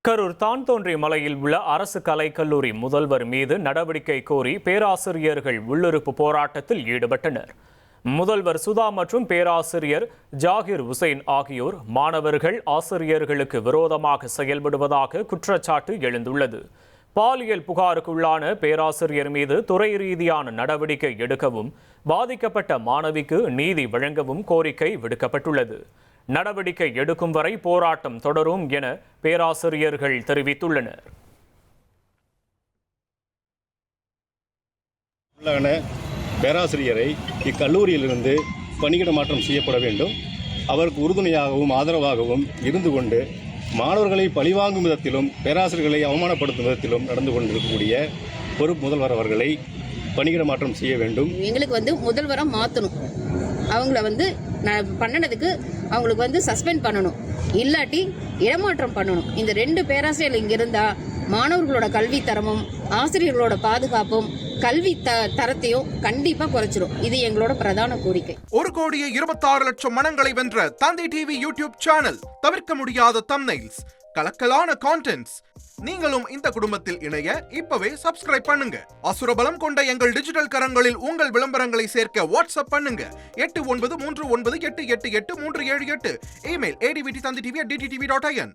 கரூர் தான்தோன்றி மலையில் உள்ள அரசு கலைக்கல்லூரி முதல்வர் மீது நடவடிக்கை கோரி பேராசிரியர்கள் உள்ளிருப்பு போராட்டத்தில் ஈடுபட்டனர். முதல்வர் சுதா மற்றும் பேராசிரியர் ஜாகிர் உசைன் ஆகியோர் மாணவர்கள் ஆசிரியர்களுக்கு விரோதமாக செயல்படுவதாக குற்றச்சாட்டு எழுந்துள்ளது. பாலியல் புகாருக்குள்ளான பேராசிரியர் மீது துறை ரீதியான நடவடிக்கை எடுக்கவும் பாதிக்கப்பட்ட மாணவிக்கு நீதி வழங்கவும் கோரிக்கை விடுக்கப்பட்டுள்ளது. நடவடிக்கை எடுக்கும் வரை போராட்டம் தொடரும் என பேராசிரியர்கள் தெரிவித்துள்ளனர். பேராசிரியரை இக்கல்லூரியிலிருந்து பணியிட மாற்றம் செய்யப்பட வேண்டும். அவருக்கு உறுதுணையாகவும் ஆதரவாகவும் இருந்து கொண்டு மாணவர்களை பழிவாங்கும் விதத்திலும் பேராசிரியர்களை அவமானப்படுத்தும் விதத்திலும் நடந்து கொண்டிருக்கக்கூடிய பொறுப்பு முதல்வர் அவர்களை பணியிட மாற்றம் செய்ய வேண்டும். எங்களுக்கு முதல்வரை மாற்றணும். அவங்கள பண்ணனதுக்கு அவங்களுக்கு சஸ்பெண்ட் பண்ணணும், இல்லாட்டி இடமாற்றம் பண்ணணும். இந்த 2 பேராசிரியர்கள் இங்கே இருந்தால் மாணவர்களோட கல்வி தரமும் ஆசிரியர்களோட பாதுகாப்பும் கல்வி தரத்தையும் கண்டிப்பா குறைச்சிடும். இது எங்களோட பிரதான கோரிக்கை. 1,26,00,000 மனங்களை வென்ற தந்தி டிவி யூடியூப் சேனல், தவிர்க்க முடியாத தம்ப்நெயில்ஸ், கலக்கலான கான்டென்ட்ஸ். நீங்களும் இந்த குடும்பத்தில் இணைய இப்பவே சப்ஸ்கிரைப் பண்ணுங்க. அசுரபலம் கொண்ட எங்கள் டிஜிட்டல் கரங்களில் உங்கள் விளம்பரங்களை சேர்க்க வாட்ஸ்அப் பண்ணுங்க. 8939888838. Email advttv@dttv.in.